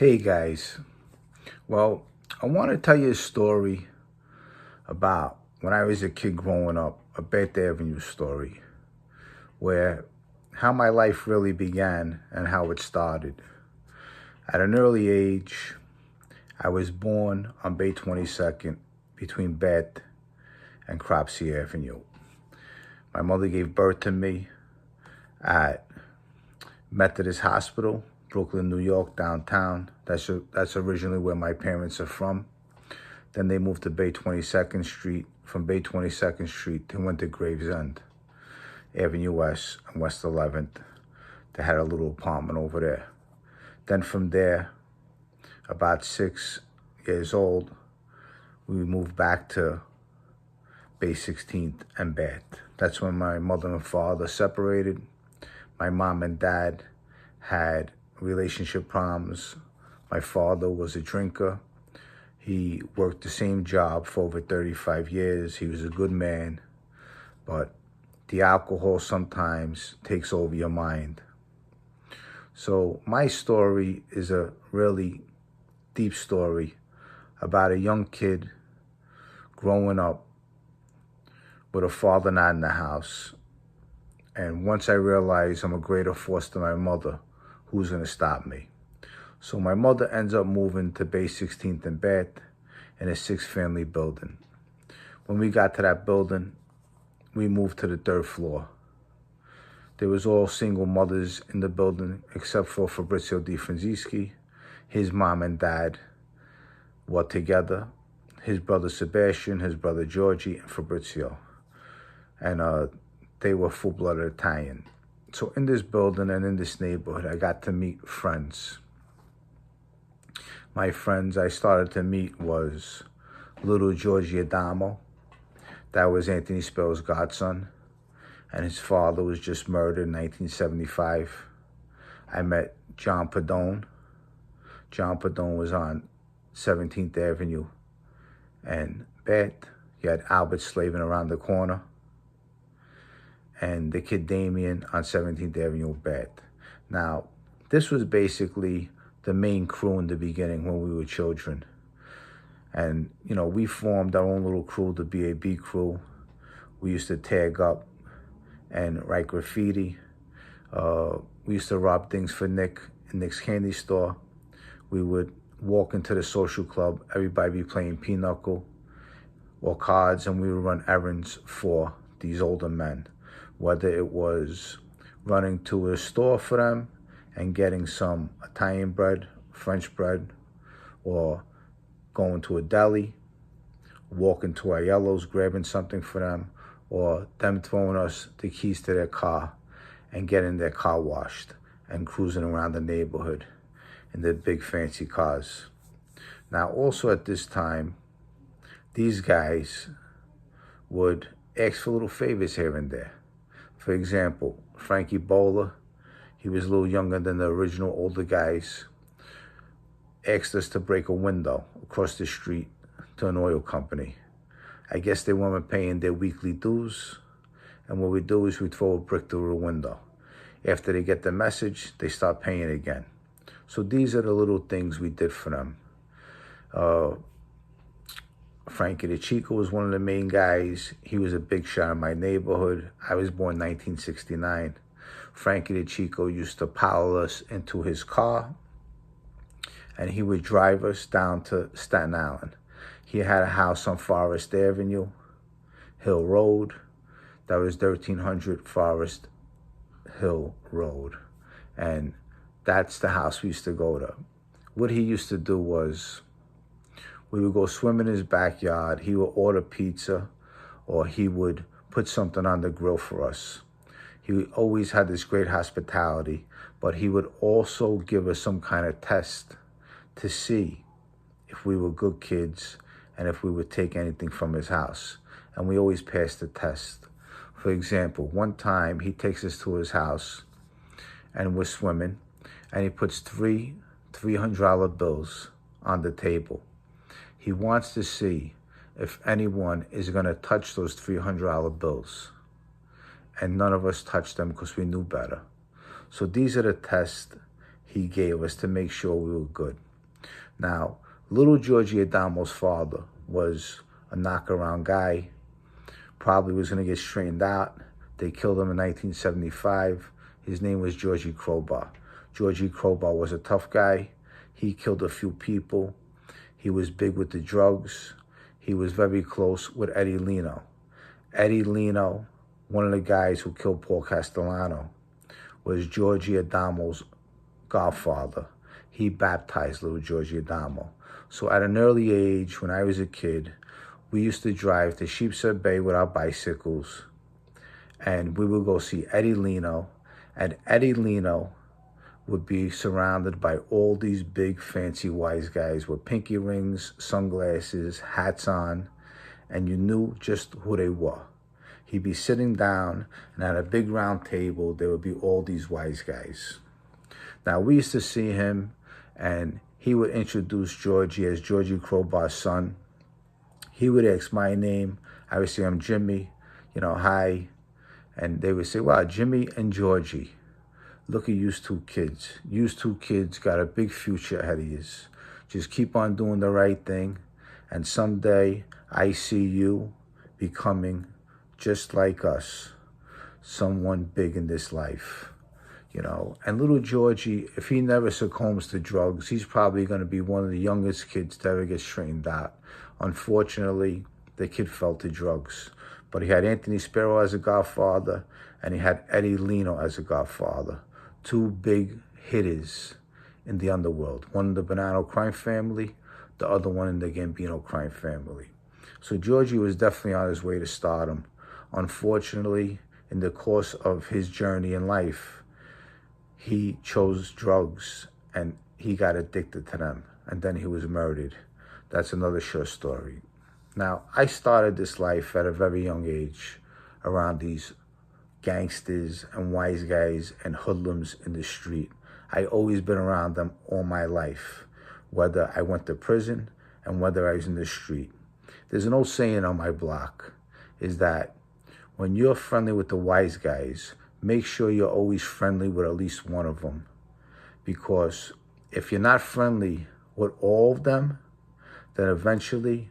Hey guys, well, I want to tell you a story about when I was a kid growing up, a Beth Avenue story, where how my life really began and how it started. At an early age, I was born on Bay 22nd between Beth and Cropsey Avenue. My mother gave birth to me at Methodist Hospital, Brooklyn, New York, downtown. That's originally where my parents are from. Then they moved to Bay 22nd Street. From Bay 22nd Street, they went to Gravesend, Avenue West and West 11th. They had a little apartment over there. Then from there, about 6 years old, we moved back to Bay 16th and Bath. That's when my mother and father separated. My mom and dad had relationship problems. My father was a drinker. He worked the same job for over 35 years. He was a good man, but the alcohol sometimes takes over your mind. So my story is a really deep story about a young kid growing up with a father not in the house. And once I realized I'm a greater force than my mother, who's going to stop me? So my mother ends up moving to Bay 16th and Bath in a 6-family building. When we got to that building, we moved to the 3rd floor. There was all single mothers in the building except for Fabrizio Di Franzischi. His mom and dad were together. His brother Sebastian, his brother Georgie, and Fabrizio. And they were full-blooded Italian. So in this building and in this neighborhood, I got to meet friends. My friends I started to meet was little Georgie Adamo. That was Anthony Spell's godson. And his father was just murdered in 1975. I met John Padone. John Padone was on 17th Avenue and Bath. You had Albert slaving around the corner. And the kid Damien on 17th Avenue, Bath. Now, this was basically the main crew in the beginning when we were children. And, you know, we formed our own little crew, the BAB crew. We used to tag up and write graffiti. We used to rob things for Nick in Nick's candy store. We would walk into the social club. Everybody be playing pinochle or cards, and we would run errands for these older men. Whether it was running to a store for them and getting some Italian bread, French bread, or going to a deli, walking to our yellows, grabbing something for them, or them throwing us the keys to their car and getting their car washed and cruising around the neighborhood in their big fancy cars. Now, also at this time, these guys would ask for little favors here and there. For example, Frankie Bowler, he was a little younger than the original older guys, asked us to break a window across the street to an oil company. I guess they weren't paying their weekly dues, and what we do is we throw a brick through the window. After they get the message, they start paying again. So these are the little things we did for them. Frankie the Chico was one of the main guys. He was a big shot in my neighborhood. I was born 1969. Frankie the Chico used to pile us into his car, and he would drive us down to Staten Island. He had a house on Forest Avenue, Hill Road. That was 1300 Forest Hill Road. And that's the house we used to go to. What he used to do was, we would go swim in his backyard. He would order pizza, or he would put something on the grill for us. He always had this great hospitality, but he would also give us some kind of test to see if we were good kids and if we would take anything from his house. And we always passed the test. For example, one time he takes us to his house and we're swimming, and he puts three $300 bills on the table. He wants to see if anyone is going to touch those $300 bills. And none of us touched them because we knew better. So these are the tests he gave us to make sure we were good. Now, little Georgie Adamo's father was a knockaround guy, probably was going to get straightened out. They killed him in 1975. His name was Georgie Crowbar. Georgie Crowbar was a tough guy. He killed a few people. He was big with the drugs. He was very close with Eddie Leno. Eddie Leno, one of the guys who killed Paul Castellano, was Georgie Adamo's godfather. He baptized little Georgie Adamo. So at an early age, when I was a kid, we used to drive to Sheepshead Bay with our bicycles, and we would go see Eddie Leno, and Eddie Leno would be surrounded by all these big fancy wise guys with pinky rings, sunglasses, hats on, and you knew just who they were. He'd be sitting down, and at a big round table, there would be all these wise guys. Now, we used to see him, and he would introduce Georgie as Georgie Crowbar's son. He would ask my name. I would say, I'm Jimmy, hi. And they would say, wow, Jimmy and Georgie. Look at you two kids. You two kids got a big future ahead of you. Just keep on doing the right thing. And someday I see you becoming just like us, someone big in this life, And little Georgie, if he never succumbs to drugs, he's probably going to be one of the youngest kids to ever get straightened out. Unfortunately, the kid fell to drugs. But he had Anthony Sparrow as a godfather, and he had Eddie Leno as a godfather. Two big hitters in the underworld. One in the Bonanno crime family, the other one in the Gambino crime family. So Georgie was definitely on his way to stardom. Unfortunately, in the course of his journey in life, he chose drugs and he got addicted to them. And then he was murdered. That's another short story. Now, I started this life at a very young age around these gangsters and wise guys and hoodlums in the street. I always been around them all my life, whether I went to prison and whether I was in the street. There's an old saying on my block, is that when you're friendly with the wise guys, make sure you're always friendly with at least one of them. Because if you're not friendly with all of them, then eventually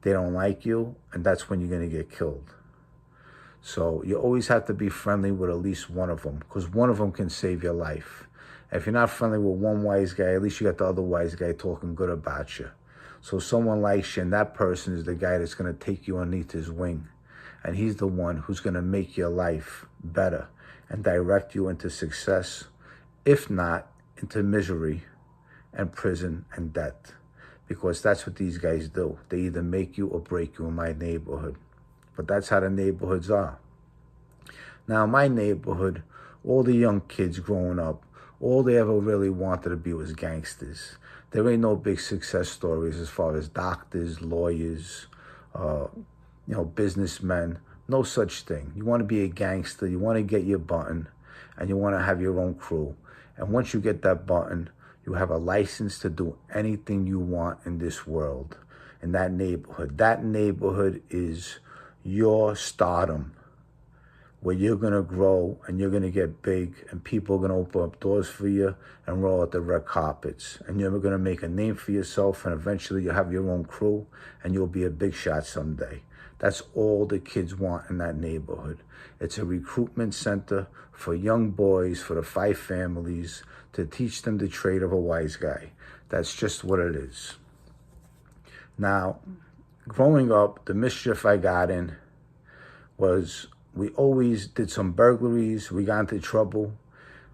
they don't like you, and that's when you're going to get killed. So you always have to be friendly with at least one of them, because one of them can save your life. If you're not friendly with one wise guy, at least you got the other wise guy talking good about you. So someone likes you, and that person is the guy that's going to take you underneath his wing. And he's the one who's going to make your life better and direct you into success, if not into misery and prison and death. Because that's what these guys do. They either make you or break you in my neighborhood. But that's how the neighborhoods are. Now, in my neighborhood, all the young kids growing up, all they ever really wanted to be was gangsters. There ain't no big success stories as far as doctors, lawyers, businessmen. No such thing. You want to be a gangster. You want to get your button, and you want to have your own crew. And once you get that button, you have a license to do anything you want in this world, in that neighborhood. That neighborhood is your stardom, where you're going to grow and you're going to get big, and people are going to open up doors for you and roll out the red carpets. And you're going to make a name for yourself, and eventually you'll have your own crew, and you'll be a big shot someday. That's all the kids want in that neighborhood. It's a recruitment center for young boys, for the 5 families, to teach them the trade of a wise guy. That's just what it is. Now, growing up, the mischief I got in was we always did some burglaries. We got into trouble.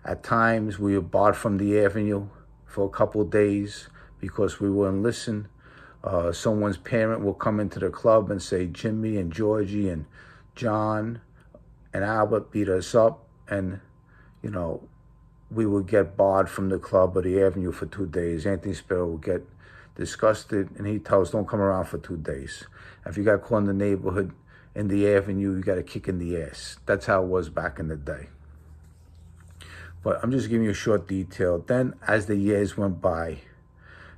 At times, we were barred from the avenue for a couple of days because we wouldn't listen. Someone's parent will come into the club and say, Jimmy and Georgie and John and Albert beat us up. And, we would get barred from the club or the avenue for 2 days. Anthony Sparrow would get disgusted, and he'd tell us, don't come around for 2 days. If you got caught in the neighborhood, in the avenue, you got a kick in the ass. That's how it was back in the day. But I'm just giving you a short detail. Then, as the years went by,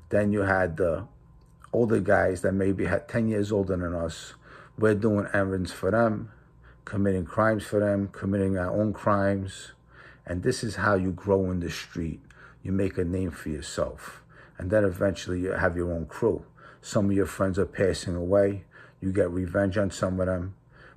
then you had the older guys that maybe had 10 years older than us. We're doing errands for them, committing crimes for them, committing our own crimes. And this is how you grow in the street. You make a name for yourself. and then eventually you have your own crew. Some of your friends are passing away. You get revenge on some of them.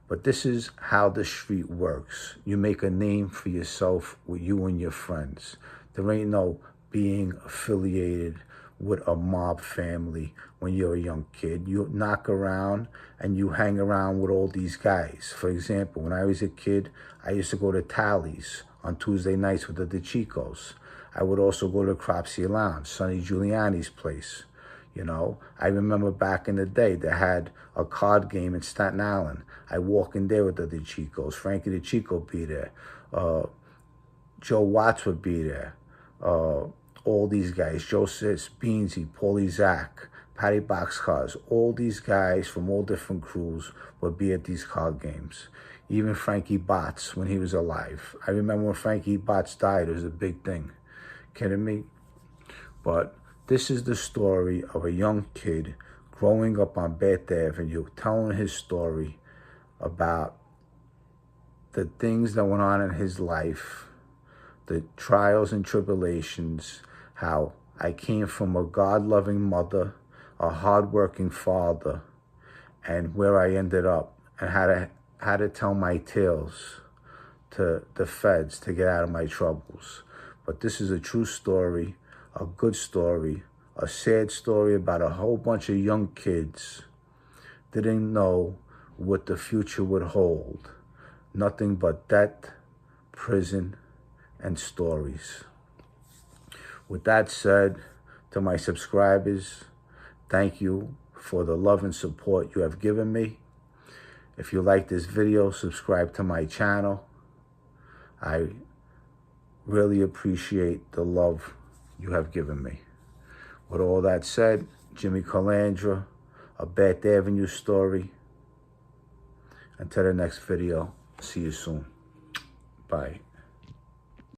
But this is how the street works. You make a name for yourself with you and your friends. There ain't no being affiliated with a mob family when you're a young kid. You knock around and you hang around with all these guys. For example, when I was a kid, I used to go to Tally's on Tuesday nights with the Chicos. I would also go to Cropsey Lounge, Sonny Giuliani's place. You know, I remember back in the day, they had a card game in Staten Island. I walk in there with the Chicos. Frankie the Chico be there. Joe Watts would be there. All these guys, Joseph Beansy, Paulie Zach, Patty Boxcars, all these guys from all different crews would be at these card games. Even Frankie Botts when he was alive. I remember when Frankie Botts died, it was a big thing. Kidding me? But this is the story of a young kid growing up on Bath Avenue, telling his story about the things that went on in his life, the trials and tribulations, how I came from a God-loving mother, a hard-working father, and where I ended up, and how to tell my tales to the feds to get out of my troubles. But this is a true story, a good story, a sad story about a whole bunch of young kids didn't know what the future would hold. Nothing but death, prison, and stories. With that said, to my subscribers, thank you for the love and support you have given me. If you like this video, subscribe to my channel. I really appreciate the love you have given me. With all that said, Jimmy Calandra, a Bath Avenue story. Until the next video, see you soon. Bye.